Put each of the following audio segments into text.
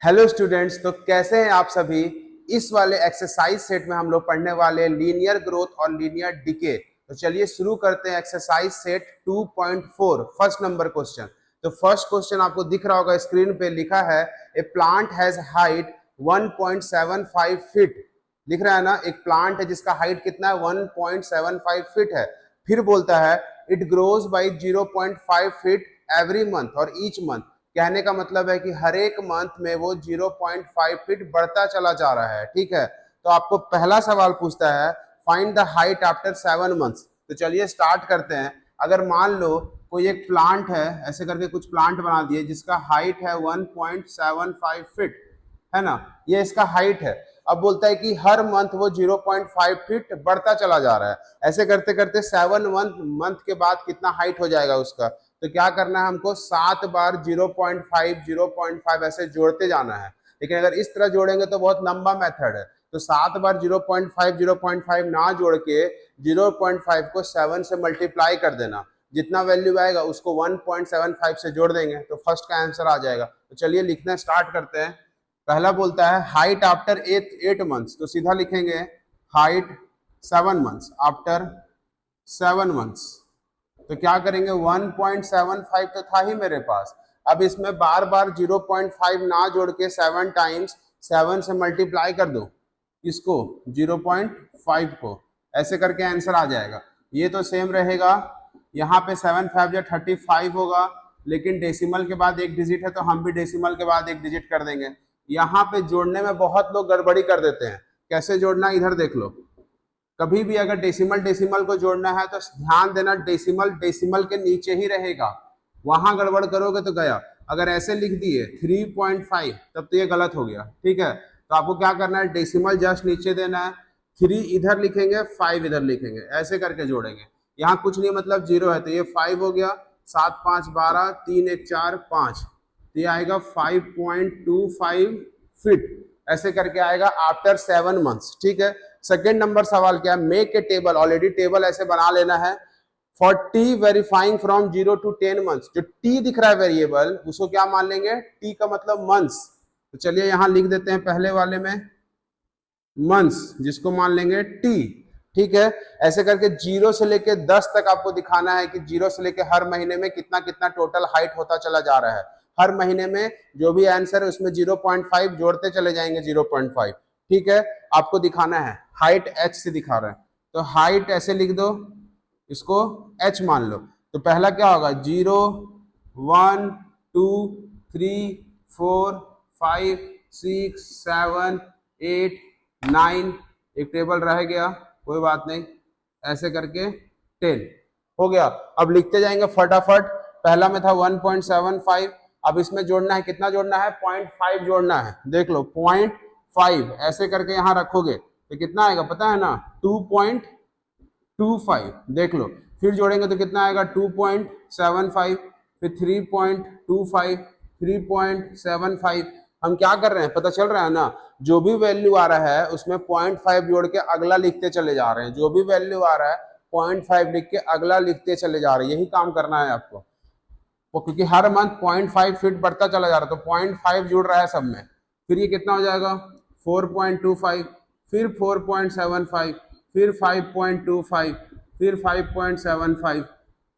Hello students, तो कैसे हैं आप सभी। इस वाले एक्सरसाइज सेट में हम लोग पढ़ने वाले हैं लीनियर ग्रोथ और लीनियर डिके। तो चलिए शुरू करते हैं exercise set 2.4 first number question. तो फर्स्ट क्वेश्चन आपको दिख रहा होगा, स्क्रीन पे लिखा है ए प्लांट हैज हाइट 1.75 फीट। दिख रहा है ना, एक प्लांट है जिसका हाइट कितना है 1.75 फीट है। फिर बोलता है it grows by 0.5 feet every month और ईच मंथ। कहने का मतलब है कि हर एक मंथ में वो 0.5 फीट बढ़ता चला जा रहा है। ठीक है, तो आपको पहला सवाल पूछता है find the height after 7 months. तो चलिए स्टार्ट करते हैं। अगर मान लो कोई एक प्लांट है, ऐसे करके कुछ प्लांट बना दिए जिसका हाइट है 1.75 फीट, है ना, ये इसका हाइट है। अब बोलता है कि हर मंथ वो 0.5 फीट बढ़ता चला जा रहा है। ऐसे करते करते 7 मंथ के बाद कितना हाइट हो जाएगा उसका। तो क्या करना है हमको, 7 बार 0.5 ऐसे जोड़ते जाना है। लेकिन अगर इस तरह जोड़ेंगे तो बहुत लंबा मेथड है। तो 7 बार 0.5 ना जोड़ के 0.5 को 7 से मल्टीप्लाई कर देना। जितना वैल्यू आएगा उसको 1.75 से जोड़ देंगे तो फर्स्ट का आंसर आ जाएगा। तो चलिए लिखना स्टार्ट करते हैं। पहला बोलता है हाइट आफ्टर 8 मंथ्स, तो सीधा लिखेंगे हाइट 7 मंथ्स आफ्टर 7 मंथ्स। तो क्या करेंगे, 1.75 तो था ही मेरे पास। अब इसमें बार बार 0.5 ना जोड़ के 7 टाइम्स 7 से मल्टीप्लाई कर दो इसको 0.5 को, ऐसे करके आंसर आ जाएगा। ये तो सेम रहेगा, यहाँ पे 7 5 या 35 होगा, लेकिन डेसिमल के बाद एक डिजिट है तो हम भी डेसिमल के बाद एक डिजिट कर देंगे। यहाँ पे जोड़ने में बहुत लोग गड़बड़ी कर देते हैं। कैसे जोड़ना, इधर देख लो। कभी भी अगर डेसिमल को जोड़ना है तो ध्यान देना डेसिमल के नीचे ही रहेगा। वहां गड़बड़ करोगे तो गया। अगर ऐसे लिख दिए 3.5 तब तो ये गलत हो गया। ठीक है, तो आपको क्या करना है, डेसिमल जस्ट नीचे देना है, 3 इधर लिखेंगे 5 इधर लिखेंगे, ऐसे करके जोड़ेंगे। यहाँ कुछ नहीं, मतलब 0 है तो ये 5 हो गया, 7 5 12 3 1 4 5, तो ये आएगा 5.25 फीट, ऐसे करके आएगा आफ्टर 7 मंथ्स। ठीक है, सेकेंड नंबर सवाल क्या है, make a table. Already table ऐसे बना लेना है for T verifying from 0 to 10 months. जो टी दिख रहा है वेरिएबल, उसको क्या मान लेंगे, टी का मतलब मंथ्स। तो चलिए यहां लिख देते हैं पहले वाले में मंथ्स, जिसको मान लेंगे टी। ठीक है, ऐसे करके 0 से लेके 10 तक आपको दिखाना है कि 0 से लेके हर महीने में कितना कितना टोटल हाइट होता चला जा रहा है। हर महीने में जो भी आंसर है उसमें 0.5 जोड़ते चले जाएंगे 0.5। ठीक है, आपको दिखाना है हाइट h से दिखा रहे हैं, तो हाइट ऐसे लिख दो, इसको h मान लो। तो पहला क्या होगा, 0 1 2 3 4 5 6 7 8 9, एक टेबल रह गया, कोई बात नहीं, ऐसे करके 10 हो गया। अब लिखते जाएंगे फटाफट। पहला में था 1.75, अब इसमें जोड़ना है, कितना जोड़ना है, 0.5 जोड़ना है। देख लो 0.5 ऐसे करके यहां रखोगे तो कितना आएगा पता है ना, 2.25। देख लो, फिर जोड़ेंगे तो कितना आएगा 2.75, फिर 3.25 3.75। हम क्या कर रहे हैं पता चल रहा है ना, जो भी वैल्यू आ रहा है उसमें 0.5 जोड़ के अगला लिखते चले जा रहे हैं। जो भी वैल्यू आ रहा है 0.5 लिख के अगला लिखते चले जा रहे हैं, यही काम करना है आपको। तो क्योंकि हर मंथ 0.5 फीट बढ़ता चला जा रहा है तो 0.5 जुड़ रहा है सब में। फिर ये कितना हो जाएगा 4.25, फिर 4.75, फिर 5.25, फिर 5.75,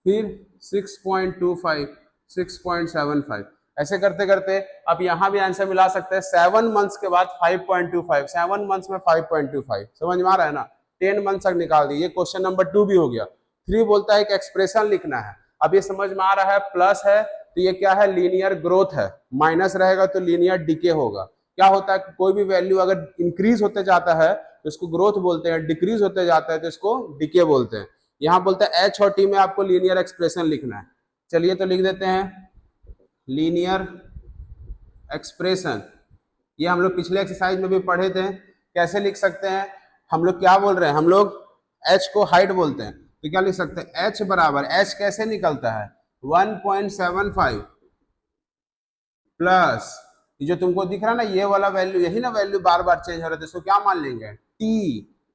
फिर 6.25 6.75, ऐसे करते करते अब यहां भी आंसर मिला सकते हैं। 7 मंथ्स के बाद 5.25, 7 मंथ्स में 5.25, समझ में आ रहा है ना। 10 मंथ्स तक निकाल दी, ये क्वेश्चन नंबर 2 भी हो गया। 3 बोलता है एक एक्सप्रेशन लिखना है। अब ये समझ में आ रहा है, प्लस है तो ये क्या है, लीनियर ग्रोथ है, माइनस रहेगा तो लीनियर डिके होगा। क्या होता है, कोई भी वैल्यू अगर इंक्रीज होते जाता है तो इसको ग्रोथ बोलते हैं, डिक्रीज होते जाता है तो इसको डिके बोलते हैं। यहां बोलते हैं एच और टी में आपको लीनियर एक्सप्रेशन लिखना है। चलिए तो लिख देते हैं लीनियर एक्सप्रेशन। ये हम लोग पिछले एक्सरसाइज में भी पढ़े थे। कैसे लिख सकते हैं, हम लोग क्या बोल रहे हैं, हम लोग h को हाइट बोलते हैं, तो क्या लिख सकते हैं, h बराबर, h कैसे निकलता है 1.75 प्लस जो तुमको दिख रहा है ना ये वाला वैल्यू, यही ना वैल्यू बार बार चेंज हो रहा है, तो इसको क्या मान लेंगे t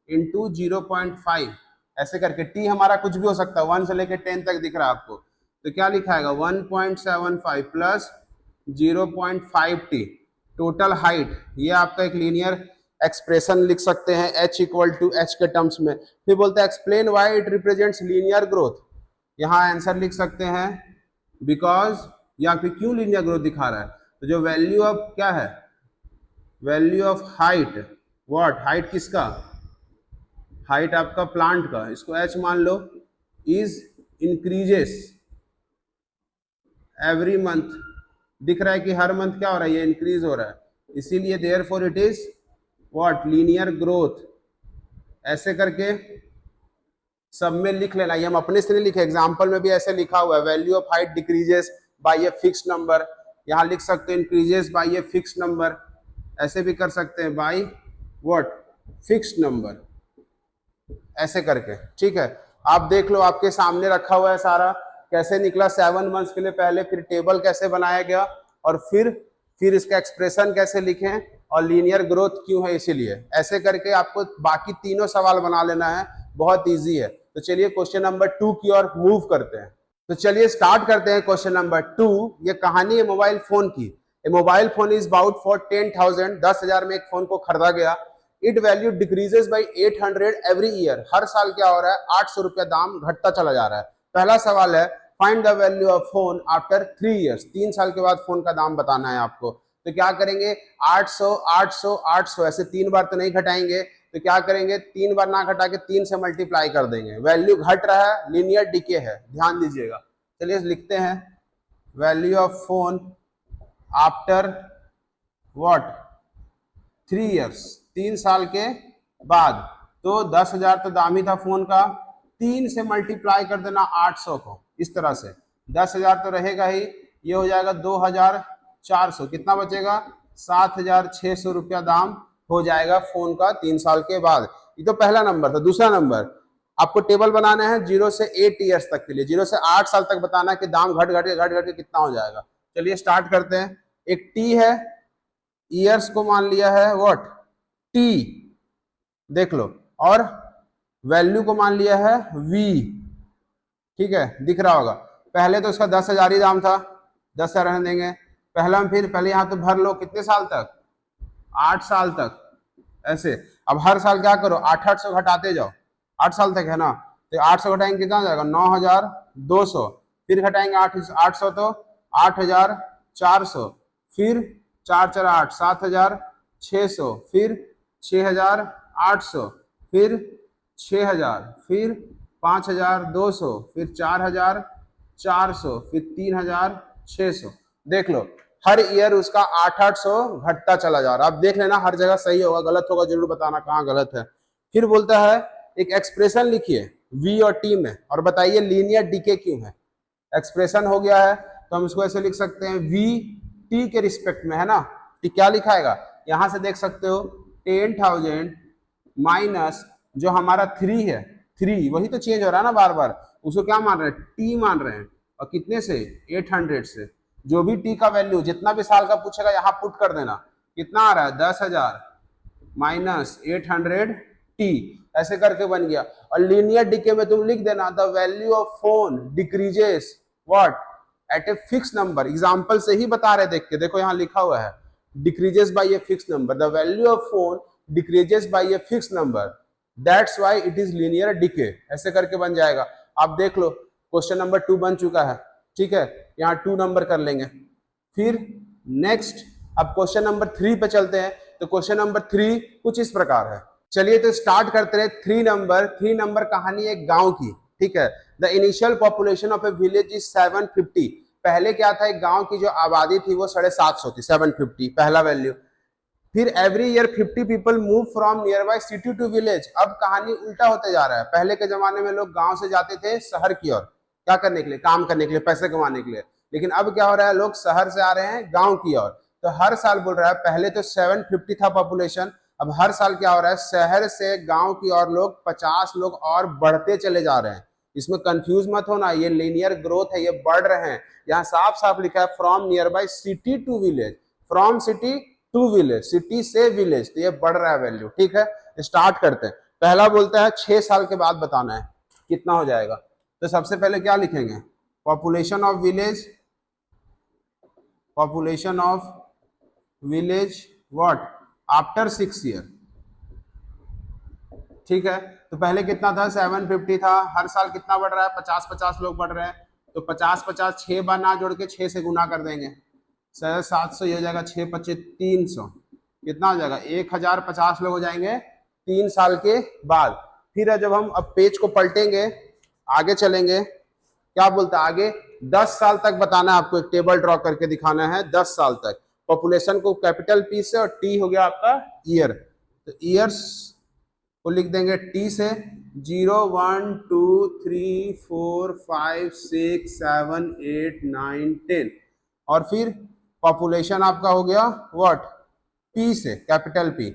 इंटू 0.5, ऐसे करके t हमारा कुछ भी हो सकता है, 1 से लेके 10 तक दिख रहा है आपको, तो क्या लिखाएगा 1.75 प्लस 0.5t, टोटल हाइट, ये आपका एक लीनियर एक्सप्रेशन लिख सकते हैं h इक्वल टू एच के टर्म्स में। फिर बोलते हैं explain why it represents linear growth, यहाँ आंसर लिख सकते हैं बिकॉज, या फिर क्यों लीनियर ग्रोथ दिखा रहा है, तो जो वैल्यू ऑफ क्या है, value of height, what height किसका, हाइट आपका प्लांट का, इसको h मान लो, इज इंक्रीजेस एवरी मंथ, दिख रहा है कि हर मंथ क्या हो रहा है, ये इंक्रीज हो रहा है, इसीलिए therefore it is what linear growth. ऐसे करके सब में लिख लेना, ये हम अपने से नहीं लिखे, एग्जाम्पल में भी ऐसे लिखा हुआ है, value of height decreases by a fix number, यहाँ लिख सकते हैं increases by a fix number, ऐसे भी कर सकते हैं बाय व्हाट फिक्स नंबर, ऐसे करके, ठीक है। आप देख लो आपके सामने रखा हुआ है सारा, कैसे निकला 7 मंथ्स के लिए पहले, फिर टेबल कैसे बनाया गया, और फिर इसका एक्सप्रेशन कैसे लिखें, और लीनियर ग्रोथ क्यों है, इसीलिए ऐसे करके आपको बाकी तीनों सवाल बना लेना है, बहुत इजी है। तो चलिए क्वेश्चन नंबर 2 की ओर मूव करते हैं। तो चलिए स्टार्ट करते हैं क्वेश्चन नंबर 2। ये कहानी है मोबाइल फोन की। A mobile phone is bought for 10,000, 10,000 में एक फोन को खरीदा गया। It value decreases by 800 every year, हर साल क्या हो रहा है, 800 रुपया दाम घटता चला जा रहा है। पहला सवाल है find the value of phone after 3 years, 3 साल के बाद फोन का दाम बताना है आपको। तो क्या करेंगे, 800 800 800, ऐसे 3 बार तो नहीं घटाएंगे, तो क्या करेंगे, 3 बार ना घटा के 3 से मल्टीप्लाई कर देंगे। वैल्यू घट रहा है, लीनियर डिके है, ध्यान दीजिएगा। चलिए लिखते हैं value of phone after what 3 years, 3 साल के बाद। तो 10,000 तो दाम ही था फोन का, 3 से मल्टीप्लाई कर देना 800 को, इस तरह से 10,000 तो रहेगा ही, ये हो जाएगा 2,400, कितना बचेगा, 7,600 रुपया दाम हो जाएगा फोन का 3 साल के बाद। ये तो पहला नंबर था। दूसरा नंबर, आपको टेबल बनाना है 0 से 8 ईयर्स तक के लिए, 0 से 8 साल तक बताना है कि दाम घट घट के कितना हो जाएगा। चलिए स्टार्ट करते हैं। एक टी है, ईयर्स को मान लिया है व्हाट टी, देख लो, और वैल्यू को मान लिया है वी, ठीक है, दिख रहा होगा। पहले तो इसका 10,000 ही दाम था, 10,000 रहने देंगे। पहले यहाँ तो भर लो, कितने साल तक, 8 साल तक, ऐसे। अब हर साल क्या करो, 800 घटाते जाओ, 8 साल तक है ना, तो 800 घटाएंगे कितना हो जाएगा, 9,200, फिर घटाएंगे 800 तो 8,400, फिर 4 4 8 7,600, फिर 6,800, फिर 6,000, फिर 5,200, फिर 4,400, फिर 3,600। देख लो हर ईयर उसका 800 घटता चला जा रहा है। अब देख लेना हर जगह सही होगा, गलत होगा जरूर बताना कहाँ गलत है। फिर बोलता है एक एक्सप्रेशन लिखिए v और t में, और बताइए लीनियर डीके क्यों है। एक्सप्रेशन हो गया है तो हम इसको ऐसे लिख सकते हैं v t के रिस्पेक्ट में, है ना। t क्या लिखाएगा, यहां से देख सकते हो 10,000 माइनस जो हमारा 3 है, 3 वही तो चेंज हो रहा है ना बार बार, उसको क्या मान रहे हैं, t मान रहे हैं, और कितने से, 800 से। जो भी t का वैल्यू जितना भी साल का पूछेगा यहाँ पुट कर देना, कितना आ रहा है, 10,000 माइनस 800t, ऐसे करके बन गया। और लीनियर डिके में तुम लिख देना the value of phone decreases what at a fix number. Example से ही बता रहे, देख के देखो यहाँ लिखा हुआ है decreases by a fix number, the value of phone decreases by a fix number, that's why it is linear decay, ऐसे करके बन जाएगा। आप देख लो क्वेश्चन नंबर 2 बन चुका है, ठीक है, यहाँ 2 नंबर कर लेंगे। फिर नेक्स्ट अब क्वेश्चन नंबर 3 पे चलते हैं। तो क्वेश्चन नंबर 3 कुछ इस प्रकार है। चलिए तो स्टार्ट करते हैं। 3 नंबर कहानी एक गांव की, ठीक है। The initial population of A village is 750। पहले क्या था, एक गांव की जो आबादी थी वो 750 थी, 750 पहला वैल्यू। फिर every year 50 people move from nearby city to village. अब कहानी उल्टा होते जा रहा है। पहले के जमाने में लोग गांव से जाते थे शहर की ओर, क्या करने के लिए, काम करने के लिए, पैसे कमाने के लिए। लेकिन अब क्या हो रहा है, लोग शहर से आ रहे हैं गांव की ओर। तो हर साल बोल रहा है, पहले तो 750 था पॉपुलेशन, अब हर साल क्या हो रहा है, शहर से गांव की ओर लोग 50 लोग और बढ़ते चले जा रहे हैं। इसमें कंफ्यूज मत होना, ये लीनियर ग्रोथ है, ये बढ़ रहे हैं। यहाँ साफ साफ लिखा है from nearby city to village, from city to village, city से विलेज, तो ये बढ़ रहा है वैल्यू, ठीक है। स्टार्ट करते हैं। पहला बोलता है 6 साल के बाद बताना है कितना हो जाएगा। तो सबसे पहले क्या लिखेंगे, population of village, population of village what after 6 year. ठीक है, तो पहले कितना था 750 था, हर साल कितना बढ़ रहा है 50-50 लोग बढ़ रहे हैं, तो 50-50 6 बार ना जोड़ के 6 से गुना कर देंगे, 700 ये हो जाएगा, 6 25 300, कितना हो जाएगा 1050 लोग हो जाएंगे 3 साल के बाद। फिर जब हम अब पेज को पलटेंगे आगे चलेंगे, क्या बोलता है आगे 10 साल तक बताना है आपको, एक टेबल ड्रॉ करके दिखाना है 10 साल तक। पॉपुलेशन को कैपिटल पी से और टी हो गया आपका ईयर, तो ईयर्स को लिख देंगे टी से 0 1 2 3 4 5 6 7 8 9 10, और फिर पॉपुलेशन आपका हो गया व्हाट पी से कैपिटल पी।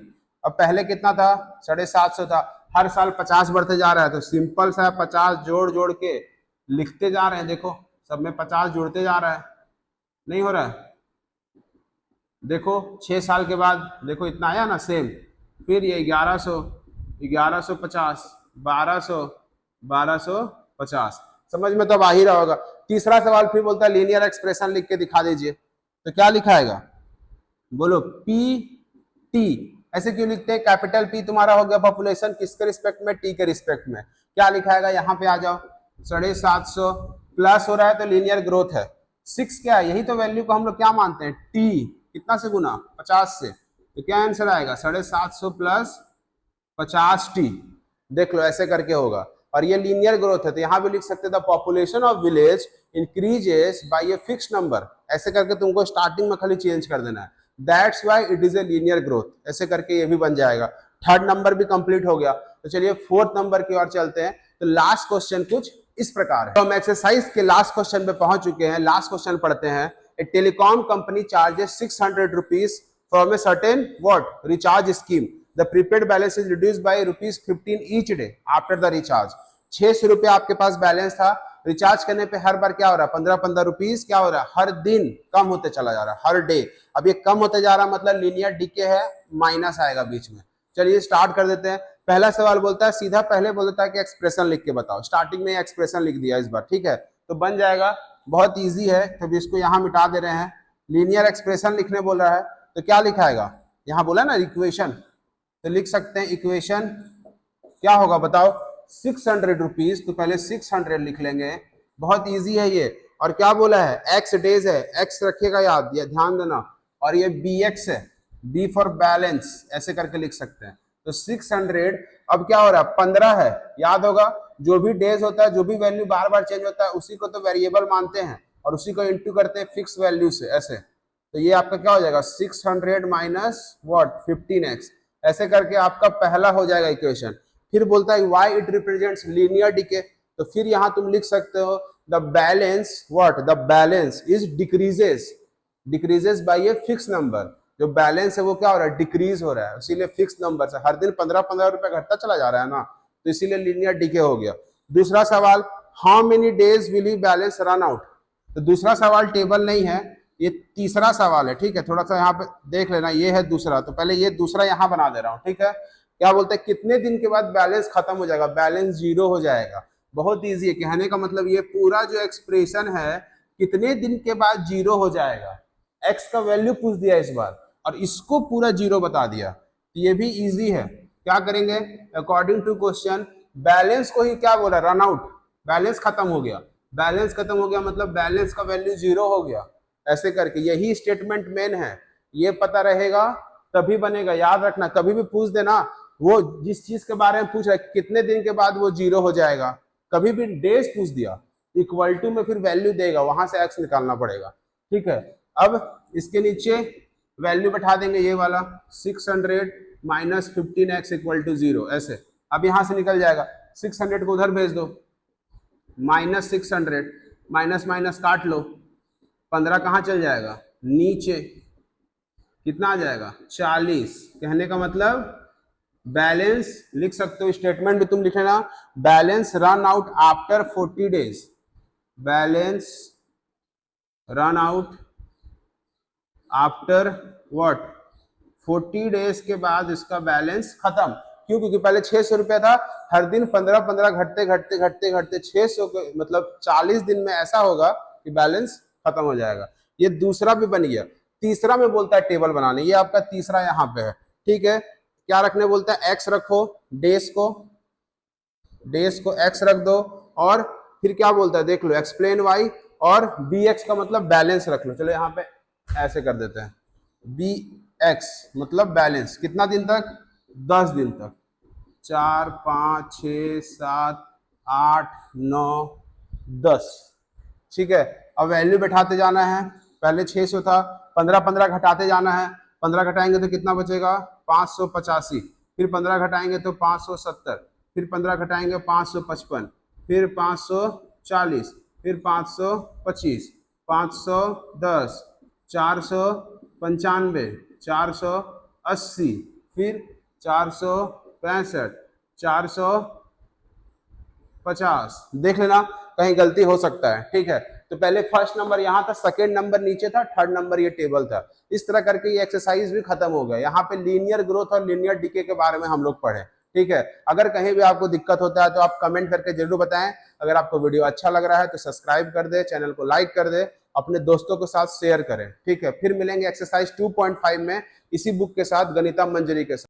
अब पहले कितना था 750 था, हर साल 50 बढ़ते जा रहा है, तो सिंपल सा 50 जोड़ जोड़ के लिखते जा रहे हैं, देखो सब में 50 जुड़ते जा रहा है, नहीं हो रहा है, देखो 6 साल के बाद देखो इतना आया ना सेम, फिर ये 1100 1150 1200 1250, समझ में तो अब आ ही रहा होगा। तीसरा सवाल फिर बोलता है लीनियर एक्सप्रेशन लिख के दिखा दीजिए, तो क्या लिखाएगा बोलो पी टी, ऐसे क्यों लिखते हैं, कैपिटल पी तुम्हारा हो गया पॉपुलेशन किसके रिस्पेक्ट में, टी के रिस्पेक्ट में, क्या लिखाएगा यहाँ पे आ जाओ 750 प्लस हो रहा है तो लीनियर ग्रोथ है, 6 क्या है, यही तो वैल्यू को हम लोग क्या मानते हैं टी, कितना से गुना 50 से, तो क्या आंसर आएगा 750 प्लस 50 टी, देख लो ऐसे करके होगा। और ये लीनियर ग्रोथ है तो यहाँ भी लिख सकते थे population of village increases by a fix number, ऐसे करके तुमको स्टार्टिंग में खाली चेंज कर देना है, that's why it is a linear growth, ऐसे करके ये भी बन जाएगा। थर्ड नंबर भी कंप्लीट हो गया, तो चलिए फोर्थ नंबर की ओर चलते हैं। तो लास्ट क्वेश्चन कुछ इस प्रकार है, तो हम एक्सरसाइज के लास्ट क्वेश्चन पे पहुंच चुके हैं, लास्ट क्वेश्चन पढ़ते हैं। A telecom company charges 600 rupees from a certain what recharge scheme, the prepaid balance is reduced by ₹15 each day after the recharge. 600 रुपया आपके पास बैलेंस था, रिचार्ज करने पे हर बार क्या हो रहा है 15-15 रुपीज क्या हो रहा है हर दिन कम होते चला जा रहा है, हर डे। अब ये कम होते जा रहा है मतलब लीनियर डीके है, माइनस आएगा बीच में। चलिए स्टार्ट कर देते हैं। पहला सवाल बोलता है सीधा पहले बोलता है कि एक्सप्रेशन लिख के बताओ, स्टार्टिंग में एक्सप्रेशन लिख दिया इस बार, ठीक है तो बन जाएगा, बहुत ईजी है, तो इसको यहाँ मिटा दे रहे हैं। लीनियर एक्सप्रेशन लिखने बोल रहा है तो क्या लिखाएगा, यहाँ बोला ना इक्वेशन, तो लिख सकते हैं इक्वेशन क्या होगा बताओ 600 रुपीज, तो पहले 600 लिख लेंगे, बहुत इजी है ये। और क्या बोला है एक्स डेज है, एक्स रखिएगा याद, ये ध्यान देना, और ये बी एक्स है, बी फॉर बैलेंस, ऐसे करके लिख सकते हैं। तो 600 अब क्या हो रहा है 15 है, याद होगा जो भी डेज होता है जो भी वैल्यू बार बार चेंज होता है उसी को तो वेरिएबल मानते हैं और उसी को इंटू करते हैं फिक्स वैल्यू से, ऐसे। तो ये आपका क्या हो जाएगा 600 माइनस व्हाट 15x, ऐसे करके आपका पहला हो जाएगा इक्वेशन। फिर बोलता है why it represents linear decay, तो फिर यहां तुम लिख सकते हो the balance what the balance is decreases by a fix number, जो बैलेंस है वो क्या हो रहा है डिक्रीज हो रहा है, इसीलिए फिक्स नंबर से हर दिन 15-15 रुपए घटता चला जा रहा है ना, तो इसीलिए लीनियर डीके हो गया। दूसरा सवाल how many days will you balance run out, तो दूसरा सवाल टेबल नहीं है, ये तीसरा सवाल है, ठीक है थोड़ा सा यहाँ पे देख लेना, ये है दूसरा, तो पहले ये दूसरा यहाँ बना दे रहा हूँ, ठीक है। क्या बोलते हैं कितने दिन के बाद बैलेंस खत्म हो जाएगा, बैलेंस जीरो हो जाएगा, बहुत इजी है, कहने का मतलब ये पूरा जो एक्सप्रेशन है कितने दिन के बाद जीरो हो जाएगा, एक्स का वैल्यू पूछ दिया इस बार और इसको पूरा जीरो बता दिया, तो ये भी इजी है। क्या करेंगे अकॉर्डिंग टू क्वेश्चन, बैलेंस को ही क्या बोला रन आउट, बैलेंस खत्म हो गया, बैलेंस खत्म हो गया मतलब बैलेंस का वैल्यू जीरो हो गया, ऐसे करके यही स्टेटमेंट मेन है, ये पता रहेगा तभी बनेगा, याद रखना कभी भी पूछ देना वो जिस चीज के बारे में पूछ रहा है कितने दिन के बाद वो जीरो हो जाएगा, कभी भी डेज पूछ दिया इक्वल टू में फिर वैल्यू देगा, वहां से एक्स निकालना पड़ेगा, ठीक है। अब इसके नीचे वैल्यू बैठा देंगे ये वाला 600 माइनस 15x इक्वल टू 0, ऐसे। अब यहां से निकल जाएगा 600 को उधर भेज दो, माइनस 600 माइनस माइनस काट लो, 15 कहाँ चल जाएगा नीचे, कितना आ जाएगा 40, कहने का मतलब बैलेंस लिख सकते हो, स्टेटमेंट भी तुम लिख लेना, balance run out after 40 days, balance run out after what 40 days के बाद इसका बैलेंस खत्म, क्यों क्योंकि पहले 600 रुपया था, हर दिन 15-15 घटते घटते घटते घटते 600 के मतलब 40 दिन में ऐसा होगा कि बैलेंस खत्म हो जाएगा। ये दूसरा भी बन गया, तीसरा में बोलता है टेबल बनाने, ये आपका तीसरा यहाँ पे है, ठीक है। क्या रखने बोलता है, एक्स रखो, डेज को एक्स रख दो, और फिर क्या बोलता है देख लो, एक्सप्लेन वाई, और बी एक्स का मतलब बैलेंस रख लो। चलो यहाँ पे ऐसे कर देते हैं, बी एक्स मतलब बैलेंस, कितना दिन तक, 10 दिन तक, 4 5 6 7 8 9 10, ठीक है। अब वैल्यू बैठाते जाना है, पहले 600 था, 15 15 घटाते जाना है, 15 घटाएंगे तो कितना बचेगा, 585, फिर 15 घटाएंगे तो 570, फिर 15 घटाएंगे 555, फिर 540, फिर 525, 510, 495, 480, फिर 465, 450, देख लेना कहीं गलती हो सकता है, ठीक है। तो पहले फर्स्ट नंबर यहाँ था, सेकेंड नंबर नीचे था, थर्ड नंबर ये टेबल था। इस तरह करके ये एक्सरसाइज भी खत्म हो गया। यहाँ पे लीनियर ग्रोथ और लीनियर डिके के बारे में हम लोग पढ़े, ठीक है। अगर कहीं भी आपको दिक्कत होता है तो आप कमेंट करके जरूर बताएं। अगर आपको वीडियो अच्छा लग रहा है तो सब्सक्राइब कर दे, चैनल को लाइक कर दे, अपने दोस्तों के साथ शेयर करें, ठीक है। फिर मिलेंगे एक्सरसाइज 2.5 में इसी बुक के साथ, गणितम मंजरी के साथ।